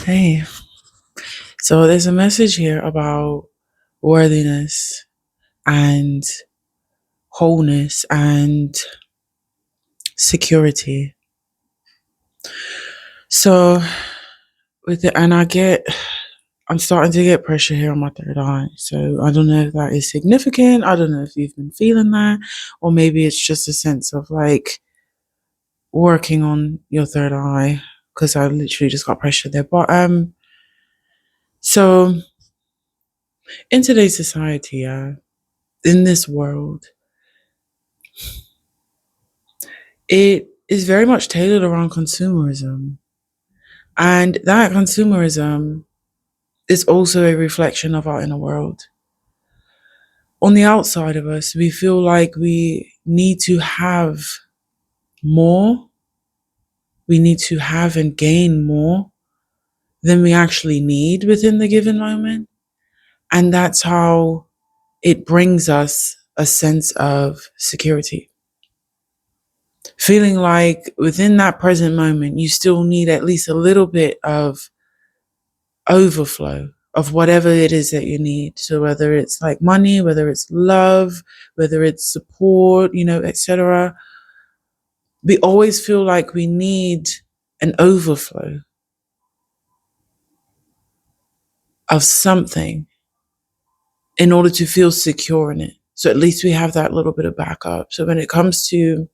Hey, so there's a message here about worthiness and wholeness and security. So I'm starting to get pressure here on my third eye. So I don't know if that is significant. I don't know if you've been feeling that, or maybe it's just a sense of like working on your third eye because I literally just got pressure there. So in today's society, in this world, it is very much tailored around consumerism. And that consumerism is also a reflection of our inner world. On the outside of us, we feel like we need to have more, we need to have and gain more than we actually need within the given moment. And that's how it brings us a sense of security. Feeling like within that present moment, you still need at least a little bit of overflow of whatever it is that you need. So whether it's like money, whether it's love, whether it's support, etc. We always feel like we need an overflow of something in order to feel secure in it. So at least we have that little bit of backup. So when it comes to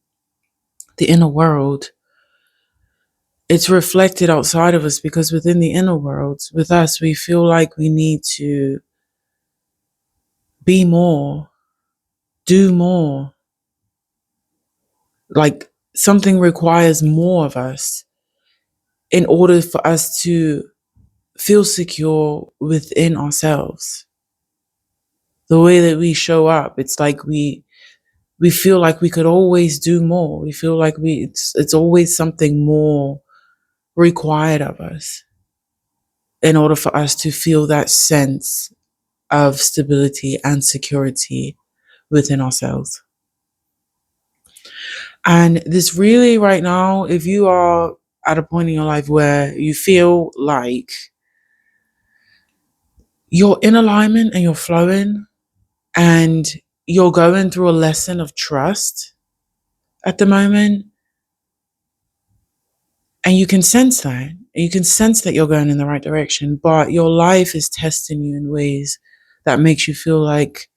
the inner world, it's reflected outside of us because within the inner world, with us, we feel like we need to be more, do more, like something requires more of us in order for us to feel secure within ourselves. The way that we show up, it's like we feel like we could always do more. We feel like it's always something more required of us in order for us to feel that sense of stability and security within ourselves. And this really right now, if you are at a point in your life where you feel like you're in alignment and you're flowing and you're going through a lesson of trust at the moment, and you can sense that. You can sense that you're going in the right direction, but your life is testing you in ways that makes you feel like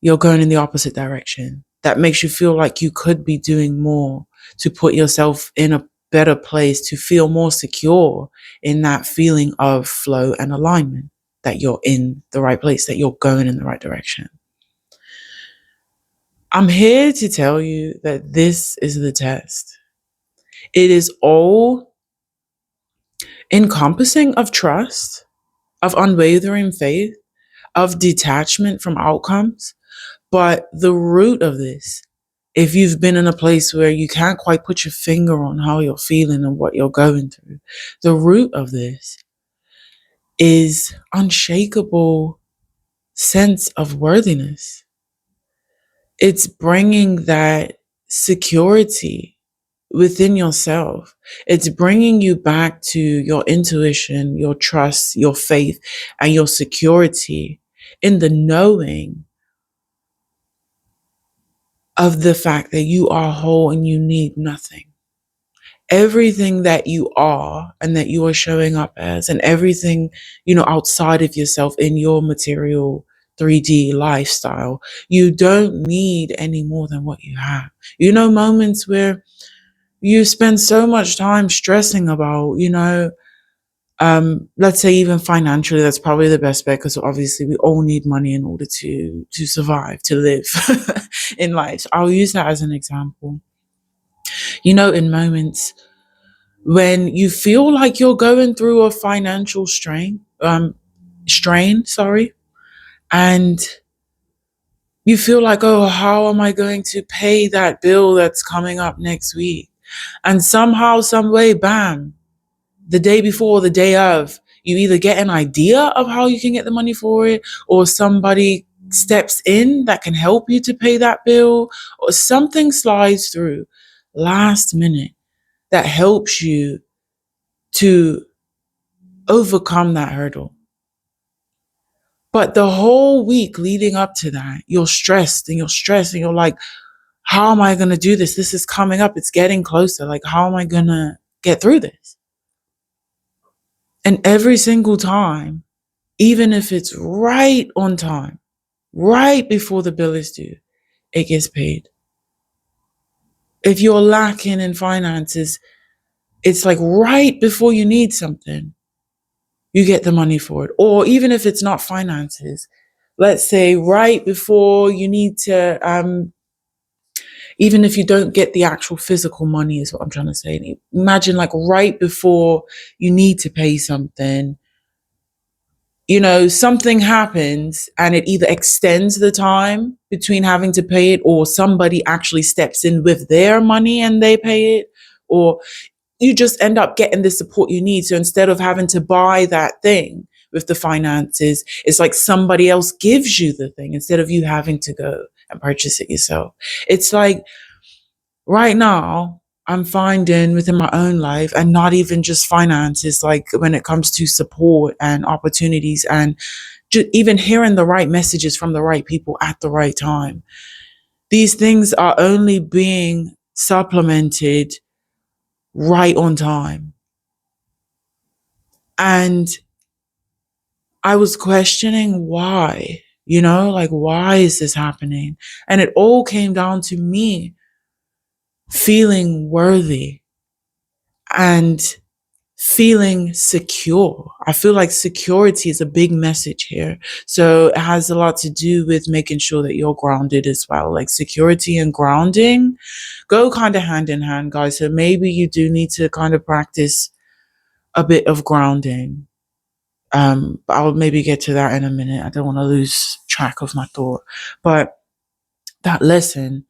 you're going in the opposite direction. That makes you feel like you could be doing more to put yourself in a better place, to feel more secure in that feeling of flow and alignment, that you're in the right place, that you're going in the right direction. I'm here to tell you that this is the test. It is all encompassing of trust, of unwavering faith, of detachment from outcomes. But the root of this, if you've been in a place where you can't quite put your finger on how you're feeling and what you're going through, the root of this is unshakable sense of worthiness. It's bringing that security within yourself. It's bringing you back to your intuition, your trust, your faith, and your security in the knowing of the fact that you are whole and you need nothing. Everything that you are and that you are showing up as, and everything, outside of yourself in your material 3D lifestyle, you don't need any more than what you have. Moments where you spend so much time stressing about, let's say even financially, that's probably the best bet because obviously we all need money in order to survive, to live in life. So I'll use that as an example. In moments when you feel like you're going through a financial strain, sorry, and you feel like, oh, how am I going to pay that bill that's coming up next week? And somehow, some way, bam, the day before, the day of, you either get an idea of how you can get the money for it, or somebody steps in that can help you to pay that bill, or something slides through last minute that helps you to overcome that hurdle. But the whole week leading up to that, you're stressed and you're stressed and you're like, how am I going to do this? This is coming up. It's getting closer. Like, how am I going to get through this? And every single time, even if it's right on time, right before the bill is due, it gets paid. If you're lacking in finances, it's like right before you need something, you get the money for it. Or even if it's not finances, let's say right before you need to, even if you don't get the actual physical money, is what I'm trying to say. Imagine like right before you need to pay something, something happens and it either extends the time between having to pay it, or somebody actually steps in with their money and they pay it, or you just end up getting the support you need. So instead of having to buy that thing with the finances, it's like somebody else gives you the thing instead of you having to go and purchase it yourself. It's like right now, I'm finding within my own life, and not even just finances, like when it comes to support and opportunities and even hearing the right messages from the right people at the right time. These things are only being supplemented right on time. And I was questioning why, like, why is this happening? And it all came down to me feeling worthy and feeling secure. I feel like security is a big message here. So it has a lot to do with making sure that you're grounded as well. Like security and grounding go kind of hand in hand, guys. So maybe you do need to kind of practice a bit of grounding. But I'll maybe get to that in a minute. I don't want to lose track of my thought. But that lesson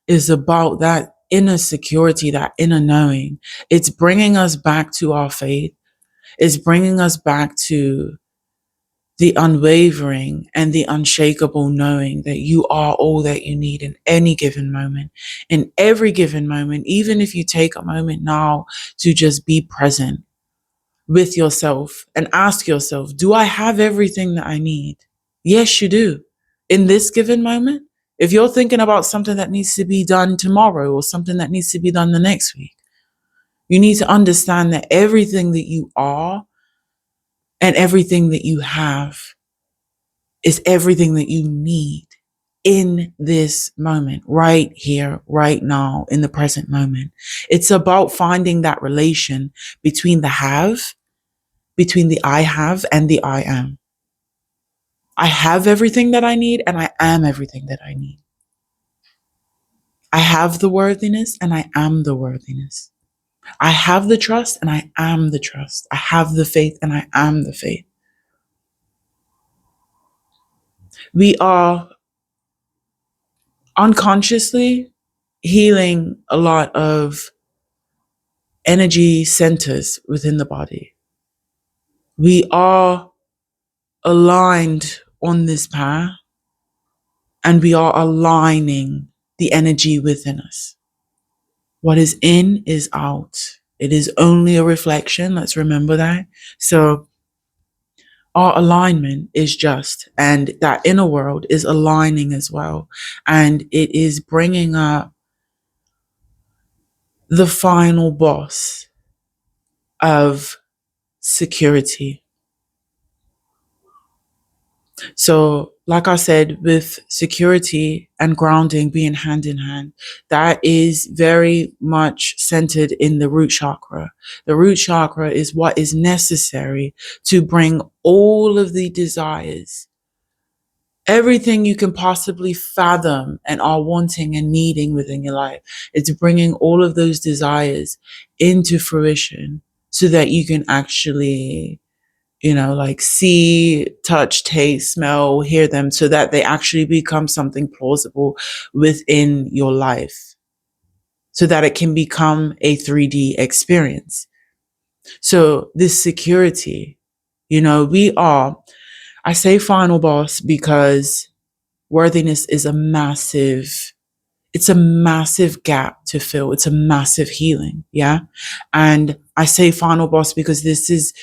is about that inner security, that inner knowing. It's bringing us back to our faith. It's bringing us back to the unwavering and the unshakable knowing that you are all that you need in any given moment, in every given moment. Even if you take a moment now to just be present with yourself and ask yourself, do I have everything that I need? Yes, you do. In this given moment, if you're thinking about something that needs to be done tomorrow or something that needs to be done the next week, you need to understand that everything that you are and everything that you have is everything that you need in this moment, right here, right now, in the present moment. It's about finding that relation between the have, between the I have and the I am. I have everything that I need and I am everything that I need. I have the worthiness and I am the worthiness. I have the trust and I am the trust. I have the faith and I am the faith. We are unconsciously healing a lot of energy centers within the body. We are aligned on this path and we are aligning the energy within us. What is in is out. It is only a reflection. Let's remember that. So our alignment is just, and that inner world is aligning as well. And it is bringing up the final boss of security. So, like I said, with security and grounding being hand in hand, that is very much centered in the root chakra. The root chakra is what is necessary to bring all of the desires, everything you can possibly fathom and are wanting and needing within your life. It's bringing all of those desires into fruition so that you can actually like see, touch, taste, smell, hear them, so that they actually become something plausible within your life, so that it can become a 3D experience. So this security, I say final boss because worthiness is it's a massive gap to fill. It's a massive healing. Yeah. And I say final boss because this is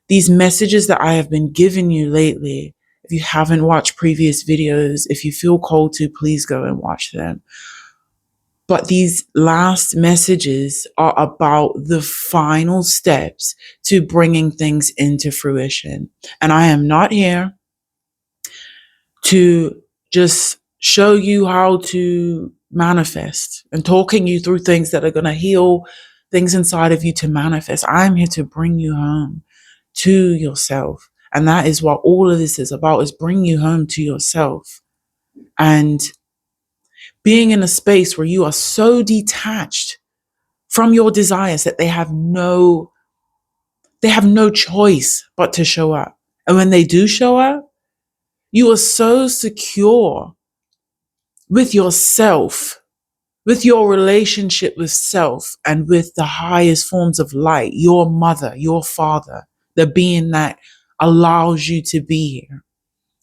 These messages that I have been giving you lately, if you haven't watched previous videos, if you feel called to, please go and watch them. But these last messages are about the final steps to bringing things into fruition. And I am not here to just show you how to manifest and talking you through things that are going to heal things inside of you to manifest. I'm here to bring you home to yourself. And that is what all of this is about, is bring you home to yourself. And being in a space where you are so detached from your desires that they have no choice but to show up. And when they do show up, you are so secure with yourself, with your relationship with self and with the highest forms of light, your mother, your father, the being that allows you to be here.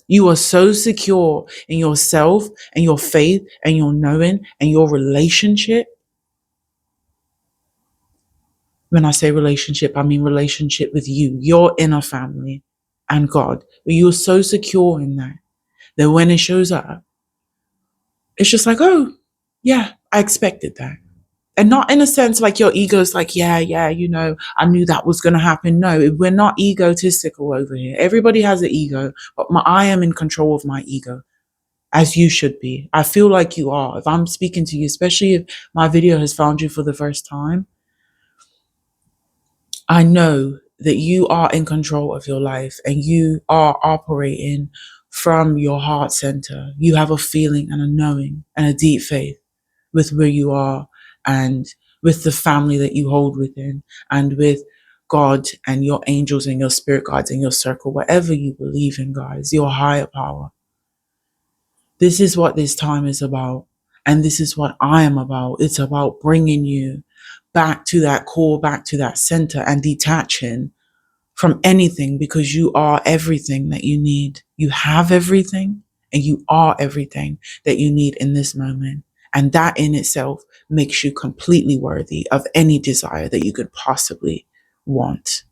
You are so secure in yourself and your faith and your knowing and your relationship. When I say relationship, I mean relationship with you, your inner family and God. You're so secure in that, that when it shows up, it's just like, oh, yeah, I expected that. And not in a sense like your ego's like, yeah, I knew that was going to happen. No, we're not egotistical over here. Everybody has an ego, but I am in control of my ego, as you should be. I feel like you are. If I'm speaking to you, especially if my video has found you for the first time, I know that you are in control of your life and you are operating from your heart center. You have a feeling and a knowing and a deep faith with where you are and with the family that you hold within and with God and your angels and your spirit guides and your circle, whatever you believe in, guys, your higher power. This is what this time is about. And this is what I am about. It's about bringing you back to that core, back to that center and detaching from anything, because you are everything that you need. You have everything and you are everything that you need in this moment. And that in itself makes you completely worthy of any desire that you could possibly want.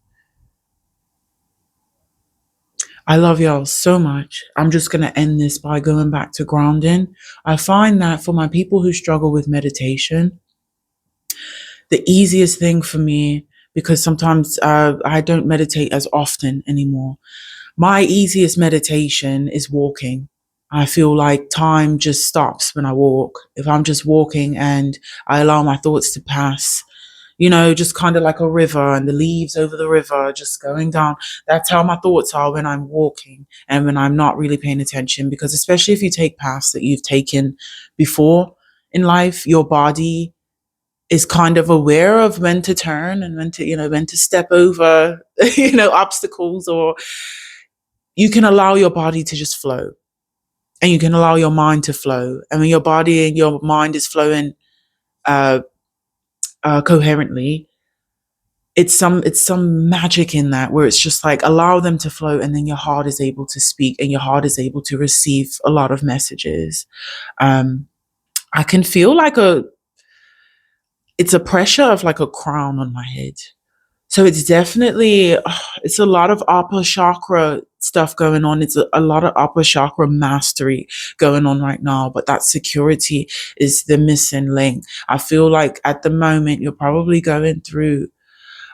I love y'all so much. I'm just going to end this by going back to grounding. I find that for my people who struggle with meditation, the easiest thing for me, because sometimes I don't meditate as often anymore. My easiest meditation is walking. I feel like time just stops when I walk. If I'm just walking and I allow my thoughts to pass, just kind of like a river and the leaves over the river just going down. That's how my thoughts are when I'm walking and when I'm not really paying attention. Because especially if you take paths that you've taken before in life, your body is kind of aware of when to turn and when to step over, obstacles, or you can allow your body to just flow and you can allow your mind to flow. And when your body and your mind is flowing uh, coherently, it's some magic in that, where it's just like allow them to flow, and then your heart is able to speak and your heart is able to receive a lot of messages. I can feel like it's a pressure of like a crown on my head. So it's definitely, it's a lot of upper chakra stuff going on. It's a lot of upper chakra mastery going on right now, but that security is the missing link. I feel like at the moment you're probably going through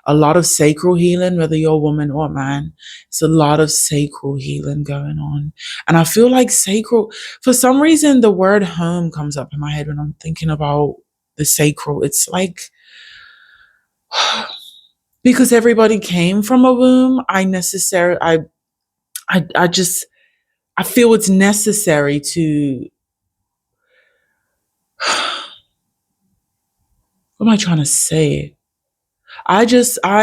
a lot of sacral healing, whether you're a woman or a man. It's a lot of sacral healing going on. And I feel like sacral, for some reason, the word home comes up in my head when I'm thinking about the sacral. It's like, because everybody came from a womb, I feel it's necessary to, what am I trying to say? I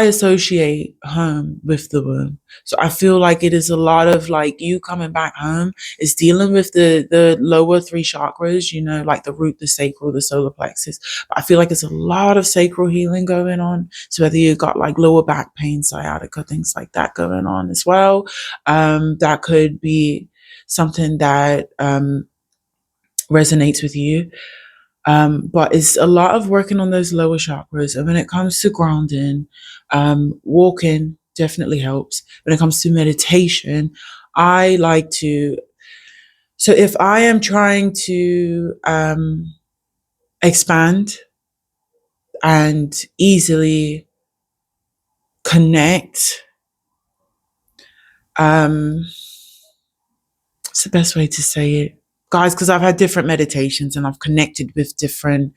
associate home with the womb. So I feel like it is a lot of like you coming back home is dealing with the lower three chakras, like the root, the sacral, the solar plexus. But I feel like it's a lot of sacral healing going on. So whether you got like lower back pain, sciatica, things like that going on as well, that could be something that resonates with you. But it's a lot of working on those lower chakras. And when it comes to grounding, walking definitely helps. When it comes to meditation, I like to, so if I am trying to expand and easily connect, um, what's the best way to say it? Guys, because I've had different meditations and I've connected with different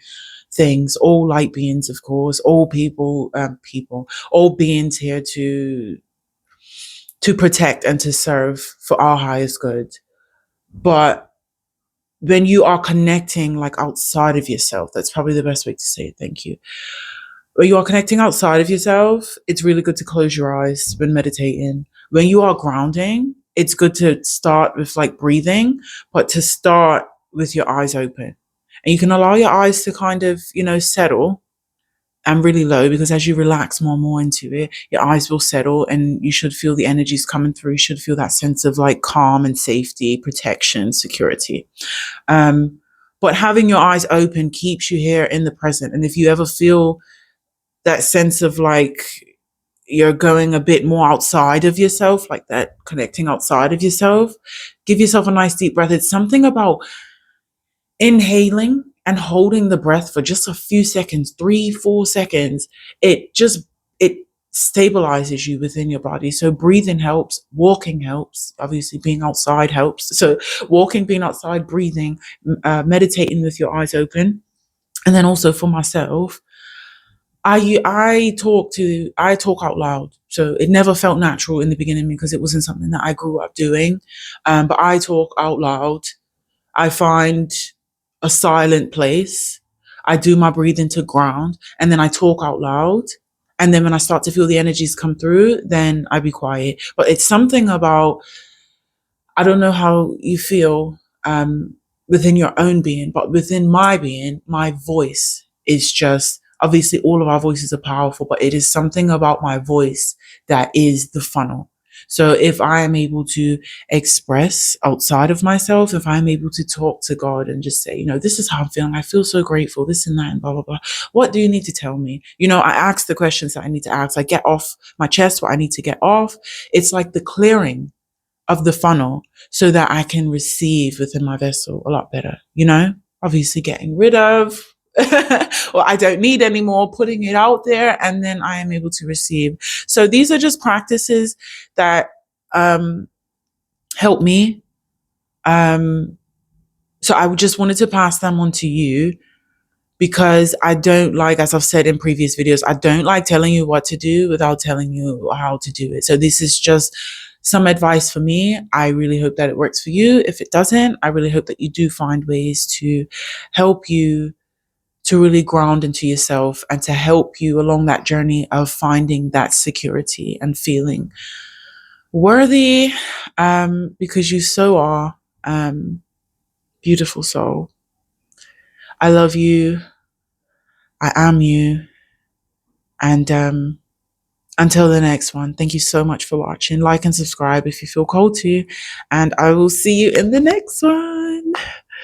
things, all light beings, of course, all all beings here to protect and to serve for our highest good. But when you are connecting like outside of yourself, that's probably the best way to say it. Thank you. When you are connecting outside of yourself, it's really good to close your eyes when meditating. When you are grounding, it's good to start with like breathing, but to start with your eyes open. And you can allow your eyes to kind of, settle and really low, because as you relax more and more into it, your eyes will settle and you should feel the energies coming through. You should feel that sense of like calm and safety, protection, security. Um, but having your eyes open keeps you here in the present. And if you ever feel that sense of like you're going a bit more outside of yourself, like that connecting outside of yourself, give yourself a nice deep breath. It's something about inhaling and holding the breath for just a few seconds, 3, 4 seconds. It stabilizes you within your body. So breathing helps, walking helps, obviously being outside helps. So walking, being outside, breathing, meditating with your eyes open. And then also for myself, I talk out loud. So it never felt natural in the beginning because it wasn't something that I grew up doing. But I talk out loud. I find a silent place. I do my breathing to ground, and then I talk out loud. And then when I start to feel the energies come through, then I be quiet. But it's something about, I don't know how you feel within your own being, but within my being, my voice is just, obviously all of our voices are powerful, but it is something about my voice that is the funnel. So if I am able to express outside of myself, if I'm able to talk to God and just say, this is how I'm feeling, I feel so grateful, this and that, and blah, blah, blah. What do you need to tell me? I ask the questions that I need to ask. I get off my chest what I need to get off. It's like the clearing of the funnel so that I can receive within my vessel a lot better, obviously getting rid of or I don't need anymore, putting it out there, and then I am able to receive. So these are just practices that help me. So I just wanted to pass them on to you, because I don't like, as I've said in previous videos, I don't like telling you what to do without telling you how to do it. So this is just some advice for me. I really hope that it works for you. If it doesn't, I really hope that you do find ways to help you to really ground into yourself and to help you along that journey of finding that security and feeling worthy, because you so are, beautiful soul. I love you. I am you. And until the next one, thank you so much for watching. Like and subscribe if you feel called to. And I will see you in the next one.